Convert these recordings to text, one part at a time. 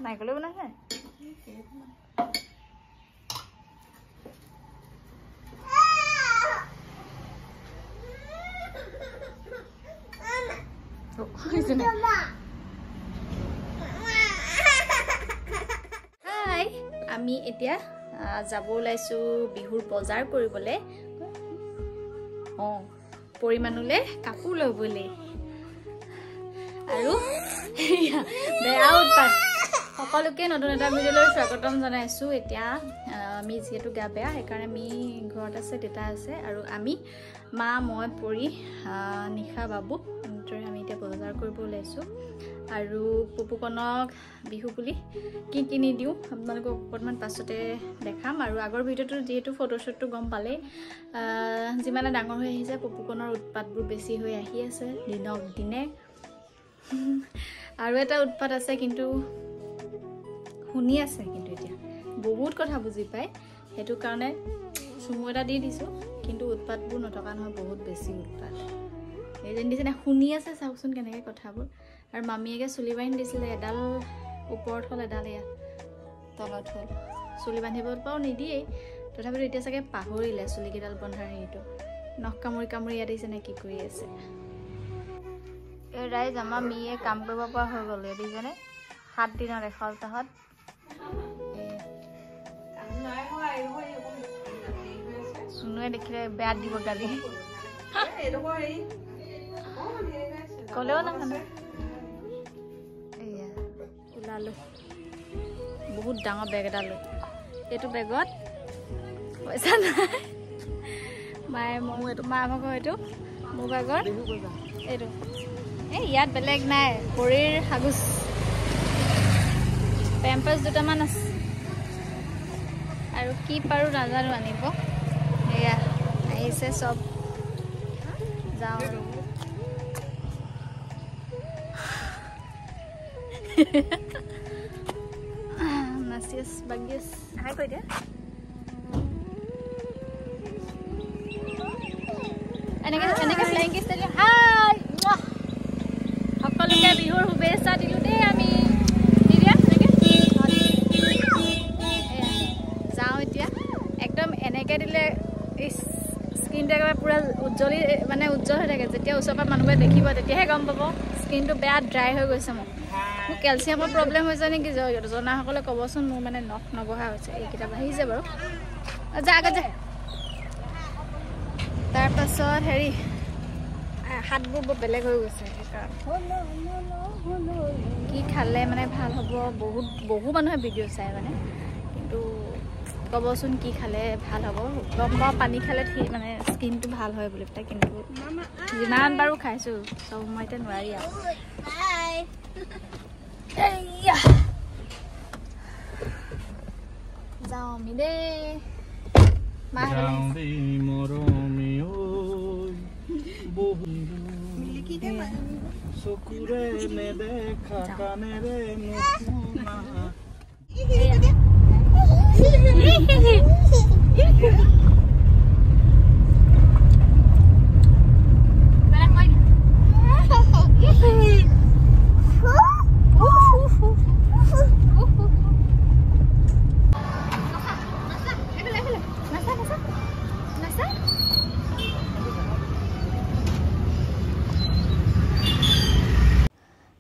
নাৰিকলো বনাইছে হাই আমি এতিয়া যাব ওলাইছো বিহুৰ বজাৰ কৰিবলৈ পৰিমাণলে কাপোৰ ল'বলৈ আৰু বেয়া উৎপাত সকলোকে নতুন এটা ভিডিঅ'লৈ স্বাগতম জনাইছো এতিয়া আমি যেহেতু গা বেয়া সেইকাৰণে আমি ঘৰত আছে দেতা আছে আৰু আমি মা মই পৰি নিশা বাবু আমি এতিয়া বজাৰ কৰিব ওলাইছো আৰু পপুকনক বিহু বুলি কি কিনি দিও আপোনালোকক অকণমান পাছতে দেখাম আৰু আগৰ ভিডিঅ'টো যেহেতু ফটোশ্বুটটো গম পালে যিমানে ডাঙৰ হৈ আহিছে পপুকনৰ উৎপাতবোৰ বেছি হৈ আহি আছে দিনক দিনে আৰু এটা উৎপাত আছে কিন্তু শুনি আছে কিন্তু এতিয়া বহুত কথা বুজি পায় হেতু কাৰণে চুমু এটা দি দিছো কিন্তু উৎপাতবোৰ নথকা নহয় বহুত বেছি উৎপাত এজন দিছে না শুনি আছে চাওকচোন কেনেকৈ কথাবোৰ আৰু মামিয়েকে চুলি বান্ধি দিছিলে এডাল ওপৰত হ'ল এডাল ইয়াত তলত হ'ল চুলি বান্ধিব পাও নিদিয়ে তথাপিতো এতিয়া চাগে পাহৰিলে চুলি কেইডাল বন্ধাৰ হেৰিটো নখ কামুৰি ইয়াত দিছে নে কি কৰি আছে এই ৰাইজ আমাৰ মিয়ে কাম কৰিব পৰা হৈ গ'ল দিছেনে 7 দিনৰ এসপ্তাহত শুনুৱে দেখিলে বেয়া দিব গালি কলেও নাখানে এয়া ওলালো বহুত ডাঙৰ বেগ এটা লৈ এইটো বেগত পইচা নাই মায়ে মোৰ এইটো মা ভাগৰ এইটো মোৰ বেগৰ এইটো এই ইয়াত বেলেগ নাই ভৰিৰ হাগুচ পেম্পাৰ্ছ দুটামান আছে আৰু কি পাৰো নাজানো আনিব এয়া আহিছে চব যাওঁ আৰু নাচিয়াছ বাগিয়াছ হাই কৈ দিয়া এনেকে ফ্লাইং কিছ দিলে হাই সকলোকে বিহুৰ শুভেচ্ছা দিলো দেই আমি যাওঁ এতিয়া একদম এনেকে দিলে স্কিনটো একেবাৰে পুৰা উজ্জ্বলি মানে উজ্জ্বল হৈ থাকে যেতিয়া ওচৰৰ পৰা মানুহবোৰে দেখিব তেতিয়াহে গম পাব স্কিনটো বেয়া ড্ৰাই হৈ গৈছে মোৰ কেলছিয়ামৰ প্ৰব্লেম হৈছে নেকি জনাসকলে ক'বচোন মোৰ মানে নখ নবহা হৈছে এইকেইটা বাঢ়িছে বাৰু যা আগত যা তাৰপাছত হেৰি হাতবোৰ বৰ বেলেগ হৈ গৈছে সেইকাৰণে কি খালে মানে ভাল হ'ব বহু মানুহে ভিডিঅ' চাই মানে কিন্তু ক'বচোন কি খালে ভাল হ'ব গম পাওঁ পানী খালে মানে স্কিনটো ভাল হয় বুলি পেলাই কিন্তু যিমান পাৰোঁ খাইছোঁ চব মই এতিয়া নোৱাৰি আৰু যাওঁ আমি দেই চকুৰে নেদেখা কাণেৰে নুশুনা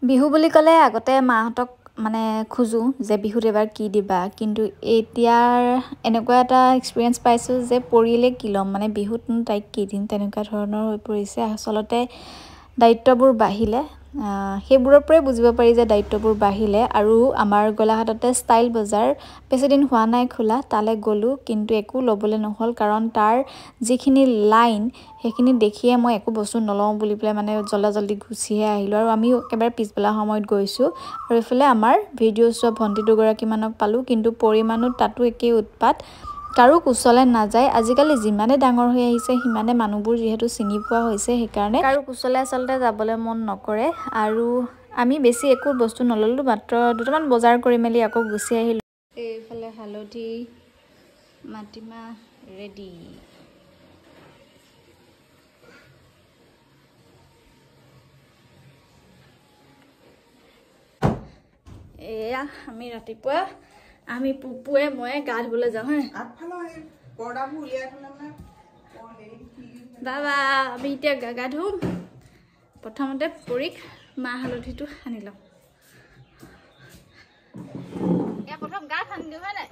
বিহু বুলি ক'লে আগতে মাহঁতক মানে খুজো যে বিহুত এবাৰ কি দিবা কিন্তু এতিয়াৰ এনেকুৱা এটা এক্সপিৰিয়েঞ্চ পাইছোঁ যে পৰিলে কি ল'ম মানে বিহুত তাইক কি দিম তেনেকুৱা ধৰণৰ হৈ পৰিছে আচলতে দায়িত্ববোৰ বাঢ়িলে সেইবোৰৰ পৰাই বুজিব পাৰি যে দায়িত্ববোৰ বাঢ়িলে আৰু আমাৰ গোলাঘাটতে ষ্টাইল বজাৰ বেছিদিন হোৱা নাই খোলা তালৈ গ'লোঁ কিন্তু একো ল'বলৈ নহ'ল কাৰণ তাৰ যিখিনি লাইন সেইখিনি দেখিয়ে মই একো বস্তু নলওঁ বুলি পেলাই মানে জল্দি গুচিহে আহিলোঁ আৰু আমিও একেবাৰে পিছবেলা সময়ত গৈছোঁ আৰু এইফালে আমাৰ ভিডিঅ' চোৱা ভণ্টি দুগৰাকীমানক পালোঁ কিন্তু পৰিমাণত তাতো একেই উৎপাত কাৰো কুচলে নাযায় আজিকালি যিমানে ডাঙৰ হৈ আহিছে সিমানে মানুহবোৰ যিহেতু চিনি পোৱা হৈছে সেইকাৰণে কাৰো কুচলে আচলতে যাবলৈ মন নকৰে আৰু আমি বেছি একো বস্তু নললোঁ মাত্ৰ দুটামান বজাৰ কৰি মেলি আকৌ গুচি আহিলোঁ এইফালে হালধি মাটিমাহ ৰেডি এয়া আমি ৰাতিপুৱা আমি পুপুৱে মই গা ধুবলৈ যাওঁ হে বাবা আমি এতিয়া গা ধুম প্ৰথমতে পৰীক মাহ হালধিটো সানি লওঁ এয়া প্ৰথম গা সানি দিওঁ হয় নাই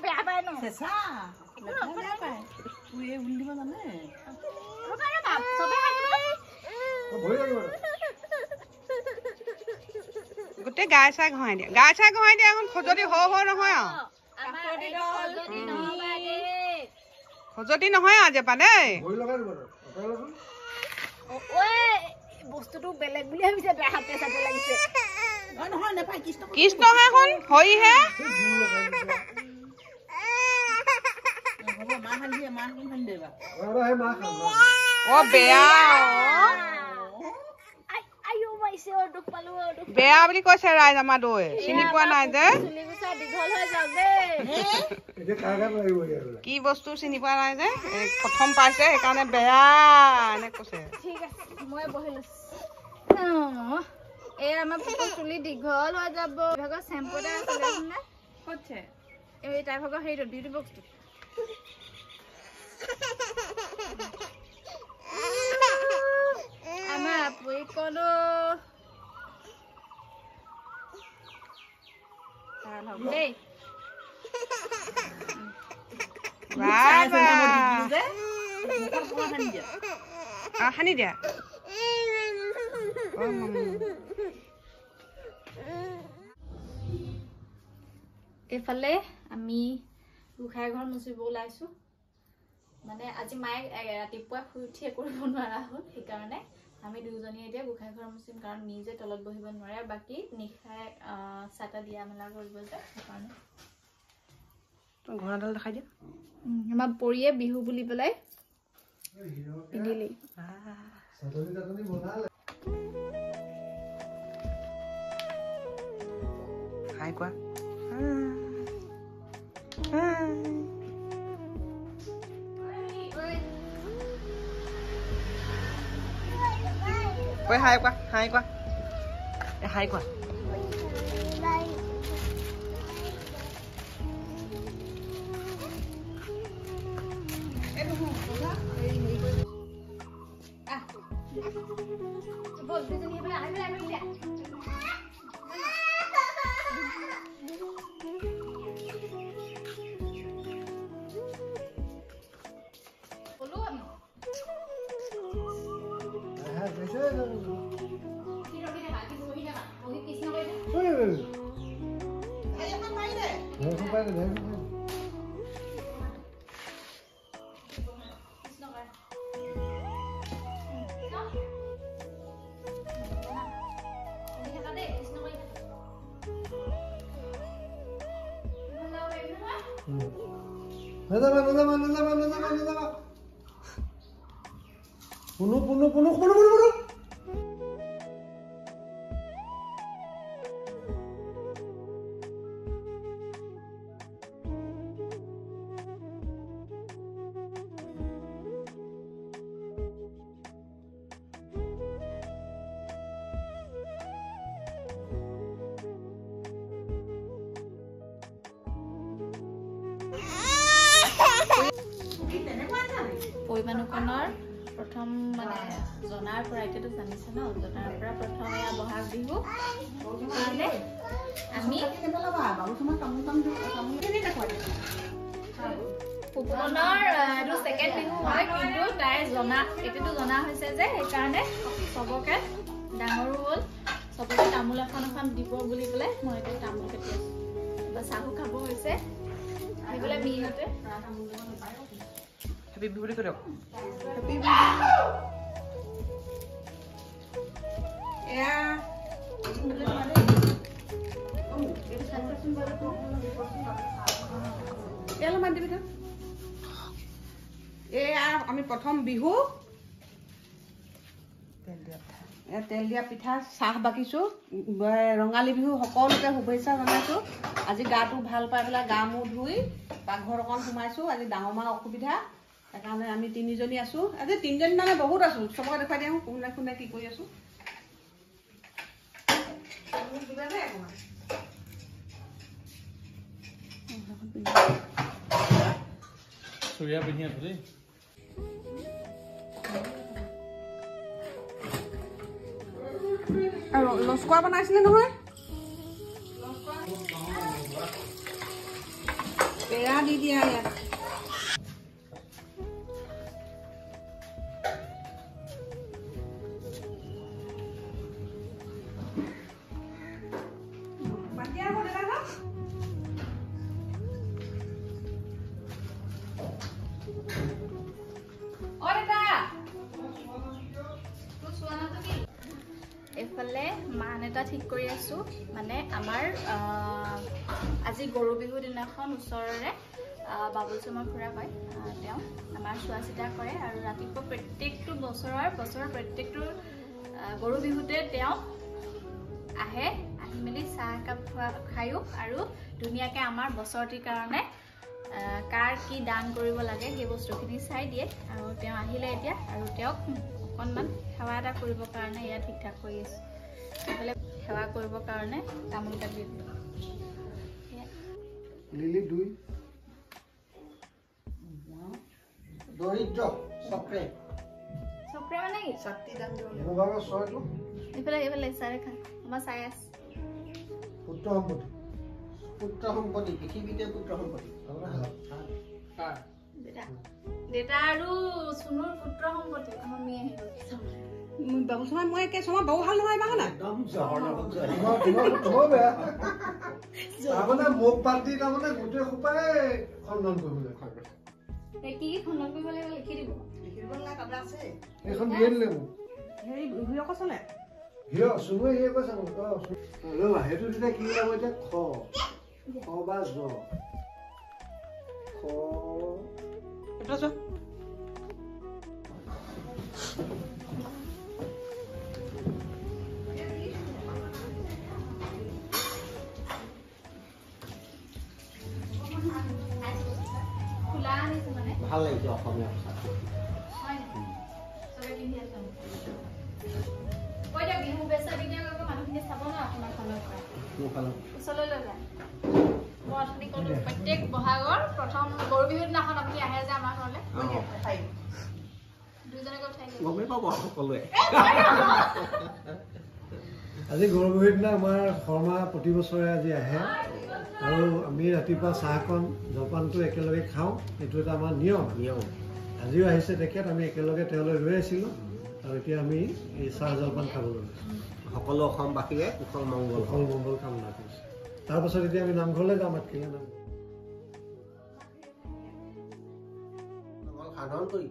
বেয়া পায় ন চেঁচা বেয়া পায় উলি দিব জানে গোটেই গাই চাই ঘঁহাই দিয়া এখন খজতি হৈ নহয় আৰু খজতি নহয় আৰু জেপা দেই বস্তুটো বেলেগ বুলি ভাবিছে বেয়া হাতে চাতে লাগিছে নহয় নেপায় কৃষ্ণহে এখন হইহে অ বেয়া বেয়া বুলি কৈছে ৰাইজ আমাৰ দৈ চিনি পোৱা নাই যে কি বস্তু চিনি পোৱা নাই যে প্ৰথম পাইছে সেইকাৰণে বেয়া এনে কৈছে ঠিক আছে মই বহি লৈছো এই আমাৰ পুপুৰ চুলি দীঘল হৈ যাব ভাগৰ চেম্পু এটা আছিলে নে ক'তছে এই তাই ভাগৰ হেৰিটো বিউটি বক্সটো আমাৰ পুই কলো দেই সানি দিয়া এইফালে আমি গোসাঁই ঘৰ মুচিব ওলাইছো মানে আজি মায়ে ৰাতিপুৱা শুই উঠিয়ে কৰিব নোৱাৰা হ'ল সেইকাৰণে আমি দুজনীয়ে এতিয়া গোসাঁই ঘৰ মুচিম কাৰণ নিজে তলত বহিব নোৱাৰে আৰু বাকী নিশাই চাটা দিয়া মেলা কৰিব যে সেইকাৰণে ঘোঁৰাডাল দেখাই দিয়া আমাৰ পৰিয়ে বিহু বুলি পেলাই পিন্ধিলেই হাই কোৱা ঐ হাই কোৱা হাই কোৱা হাই কোৱা পৰিমাণকণৰ প্ৰথম মানে জনাৰ পৰা এতিয়াতো জানিছে ন জনাৰ পৰা প্ৰথম এয়া বহাগ বিহু কাৰণে আমি পুপুনৰ এইটো ছেকেণ্ড বিহু হয় কিন্তু তাই এতিয়াতো জনা হৈছে যে সেইকাৰণে চবকে ডাঙৰো হ'ল চবকে তামোল এখন দিব বুলি পেলাই মই এতিয়া তামোল কাটি আছোঁ বা চাহো খাব হৈছে সেইবোলে মিহঁতে হেপী বিহু বুলি কৈ দিয়ক আমি প্ৰথম বিহু তেল দিয়া পিঠা চাহ বাকিছো ৰঙালী বিহু সকলোকে শুভেচ্ছা জনাইছো আজি গাটো ভাল পাই পেলাই গা মূৰ ধুই পাকঘৰ অকণ সোমাইছো আজি ডাঙৰ মাৰ অসুবিধা সেইকাৰণে আমি 3জনী আছো আজি 3জনী মানে বহুত আছো চবকে দেখাই দিওঁ কোনে কোনে কি কৰি আছো চুৰিয়া পিন্ধি আছো দেই আৰু লস্কৰা বনাইছিলে নহয় পেৰা দি দিয়া ইয়াত এইফালে মান এটা ঠিক কৰি আছো মানে আমাৰ আজি গৰু বিহুৰ দিনাখন ওচৰৰে বাবুল চমৰ খুৰা হয় তেওঁ আমাৰ চোৱা চিতা কৰে আৰু ৰাতিপুৱা প্ৰত্যেকটো বছৰৰ প্ৰত্যেকটো গৰু বিহুতে তেওঁ আহে আহি মেলি চাহ একাপ খায়ো আৰু ধুনীয়াকৈ আমাৰ বছৰটিৰ কাৰণে কাৰ কি দান কৰিব লাগে সেই বস্তুখিনি চাই দিয়ে আৰু তেওঁ আহিলে এতিয়া আৰু তেওঁক অকণমান সেৱা এটা কৰিবৰ কাৰণে এয়া ঠিক ঠাক কৰি আছোঁ এইফালে সেৱা কৰিবৰ কাৰণে তামোল কাটি লিলি 2 দৰিদ্ৰ চক্ৰে মানে কি শক্তি দান দিব ভগৱানৰ ছয়টো এইফালে চাৰে খা আমাৰ চাই আছে পুত্ৰ সম্পত্তি পৃথিৱীতে পুত্ৰ সম্পত্তি দেউতা আৰু চুনুৰ পুত্ৰ সম্পত্তি আমাৰ মেয়ে আহিব বাবু চমা মই একে চমা বহু ভাল নহয় বাহা না একদম তোমাৰ বেয়া তাৰমানে মোক বাদ দি তাৰমানে গোটেই সোপাই খণ্ডন কৰিবলৈ কি খণ্ডন কৰিব লাগিব লিখি দিব এইখন দিয়ে দিলে মোক হেৰি হিৰক চলে হিৰ চুনুৱে হিয়ে কৈছে মোক ৰ'বা সেইটো তেতিয়া কি ওলাব এতিয়া খ বা জ খ এটা চোৱা ভাল লাগিছে অসমীয়া ভাষা প্ৰত্যেক বহাগৰ প্ৰথম গৰু বিহুৰ দিনাখন আপুনি আহে যে আমাৰ ঘৰলৈ গমেই পাব সকলোৱে আজি গৰু বিহুৰ দিনা আমাৰ শৰ্মা প্ৰতি বছৰে আজি আহে আৰু আমি ৰাতিপুৱা চাহকণ জলপানটো একেলগে খাওঁ এইটো এটা আমাৰ নিয়ম আজিও আহিছে তেখেত আমি একেলগে তেওঁলৈ ৰৈ আছিলোঁ আৰু এতিয়া আমি এই চাহ জলপান খাবলৈ সকলো অসমবাসীয়ে কুশল মংগল কামনা কৰিছোঁ তাৰপাছত এতিয়া আমি নামঘৰলৈ যাম আতখিলে নাম সাধন কৰি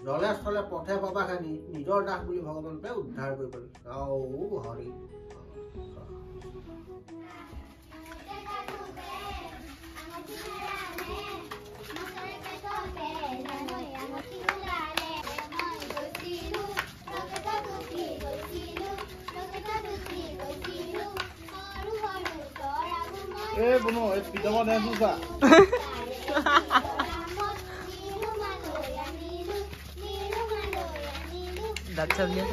জলে স্থলে পথে পাবাখানি নিজৰ দাস বুলি ভগৱন্তে উদ্ধাৰ কৰিব হৰি এই বনো এই পিতামা দেছো চা দাচ্চা দিয়ে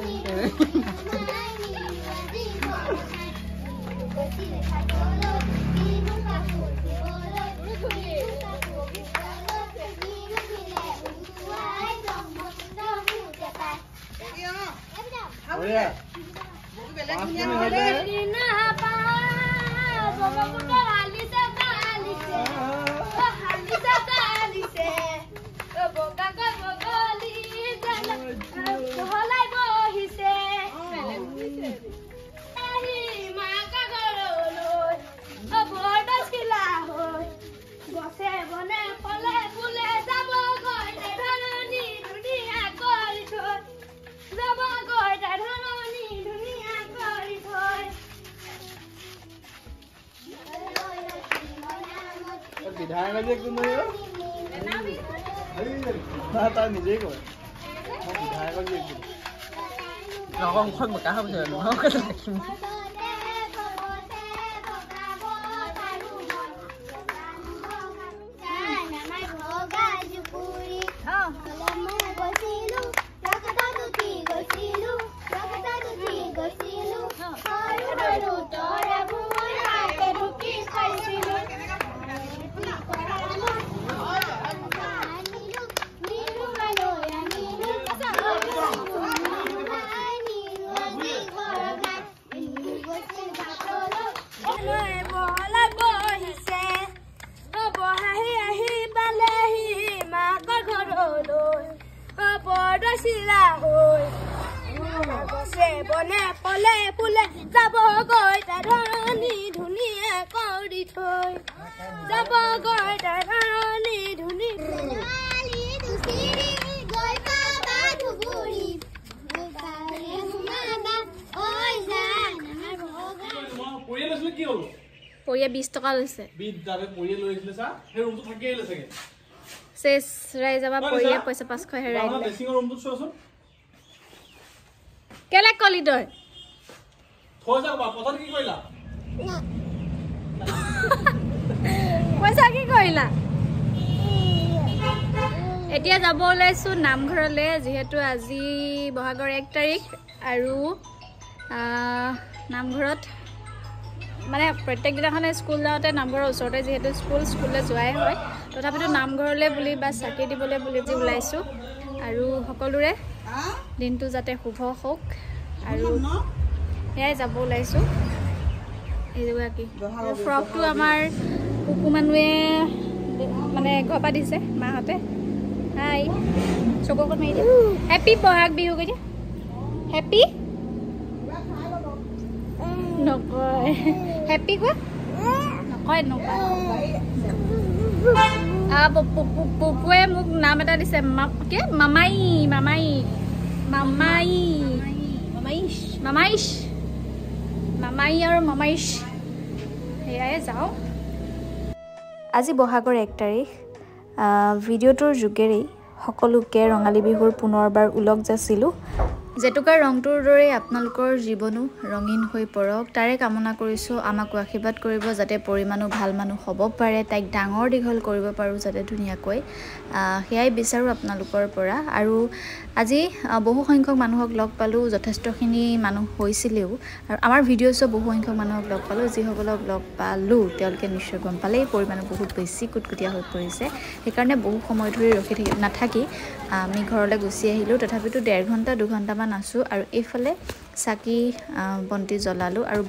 বিধায়ক আজি একদম তাই নিজেই কয় বিধায়ক আজি একদম মুখত বোকা হৈ গৈছে চিলা হৈ গছে বনে পলে ফুলে যাব গৈ ধৰণী ধুনীয়া কৰি থৈ যাব গৈ ধৰণী ধুনী পৰিয়া 20 টকা লৈছে শেষ ৰাই যাবা পৰিয়া পইচা 500 হেৰাই দিলে কেলে কলি তই পইচা কি কৰিলা এতিয়া যাব ওলাইছো নামঘৰলৈ যিহেতু আজি বহাগৰ 1 তাৰিখ আৰু নামঘৰত মানে প্ৰত্যেক দিনাখনে স্কুল যাওঁতে নামঘৰৰ ওচৰতে যিহেতু স্কুললৈ যোৱাই হয় তথাপিতো নামঘৰলৈ বুলি বা চাকি দিবলৈ বুলি যি ওলাইছোঁ আৰু সকলোৰে দিনটো যাতে শুভ হওক আৰু সেয়াই যাব ওলাইছোঁ এইগৰাকী ফ্ৰকটো আমাৰ কুকু মানুহে মানে ঘৰৰ পৰা দিছে মাহঁতে হাই চকুকত মাৰি দিয়ে হেপী বহাগ বিহু কৈ দিয়া হেপী নকয় হেপী কোৱা নকয় পুপুৱে মোক নাম এটা দিছে কি মামাই মামাই মামাই মামাইশ মামাইশ মামাই আৰু মামাইশ সেয়াই যাওঁ আজি বহাগৰ 1 তাৰিখ ভিডিঅ'টোৰ যোগেৰেই সকলোকে ৰঙালী বিহুৰ পুনৰবাৰ ওলগ যাচিলোঁ জেতুকাৰ ৰংটোৰ দৰে আপোনালোকৰ জীৱনো ৰঙীন হৈ পৰক তাৰে কামনা কৰিছোঁ আমাকো আশীৰ্বাদ কৰিব যাতে পৰিমাণো ভাল মানুহ হ'ব পাৰে তাইক ডাঙৰ দীঘল কৰিব পাৰোঁ যাতে ধুনীয়াকৈ সেয়াই বিচাৰোঁ আপোনালোকৰ পৰা আৰু আজি বহু সংখ্যক মানুহক লগ পালোঁ যথেষ্টখিনি মানুহ হৈছিলেও আৰু আমাৰ ভিডিঅ'ছো বহু সংখ্যক মানুহক লগ পালোঁ যিসকলক লগ পালোঁ তেওঁলোকে নিশ্চয় গম পালে এই পৰিমাণো বহুত বেছি কুটকুটীয়া হৈ পৰিছে সেইকাৰণে বহু সময় ধৰি ৰখি নাথাকি আমি ঘৰলৈ গুচি আহিলোঁ তথাপিতো 1.5 ঘণ্টা 2 ঘণ্টামান আছোঁ আৰু এইফালে চাকি বন্তি জ্বলালোঁ আৰু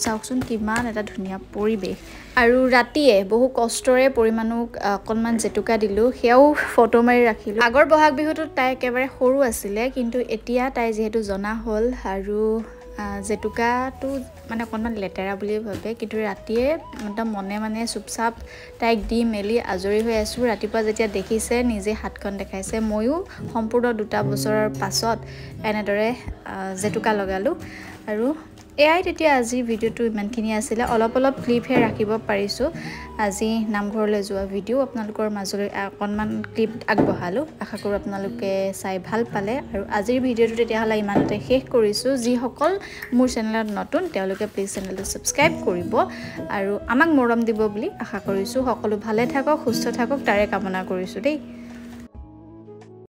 চাওকচোন কিমান এটা ধুনীয়া পৰিৱেশ আৰু ৰাতিয়ে বহু কষ্টৰে পৰিমাণক অকণমান জেতুকা দিলোঁ সেয়াও ফটো মাৰি ৰাখিলোঁ আগৰ বহাগ বিহুটোত তাই একেবাৰে সৰু আছিলে কিন্তু এতিয়া তাই যিহেতু জনা হ'ল আৰু জেতুকাটো মানে অকণমান লেতেৰা বুলি ভাবে কিন্তু ৰাতিয়ে একদম মনে চুপচাপ তাইক দি মেলি আজৰি হৈ আছোঁ ৰাতিপুৱা যেতিয়া দেখিছে নিজে হাতখন দেখাইছে ময়ো সম্পূৰ্ণ 2 বছৰৰ পাছত এনেদৰে জেতুকা লগালোঁ আৰু এয়াই তেতিয়া আজি ভিডিঅ'টো ইমানখিনি আছিলে অলপ ক্লিপহে ৰাখিব পাৰিছোঁ আজি নামঘৰলৈ যোৱা ভিডিঅ' আপোনালোকৰ মাজলৈ অকণমান ক্লিপ আগবঢ়ালোঁ আশা কৰোঁ আপোনালোকে চাই ভাল পালে আৰু আজিৰ ভিডিঅ'টো তেতিয়াহ'লে ইমানতে শেষ কৰিছোঁ যিসকল মোৰ চেনেলত নতুন তেওঁলোকে প্লিজ চেনেলটো ছাবস্ক্ৰাইব কৰিব আৰু আমাক মৰম দিব বুলি আশা কৰিছোঁ সকলো ভালে থাকক সুস্থ থাকক তাৰে কামনা কৰিছোঁ দেই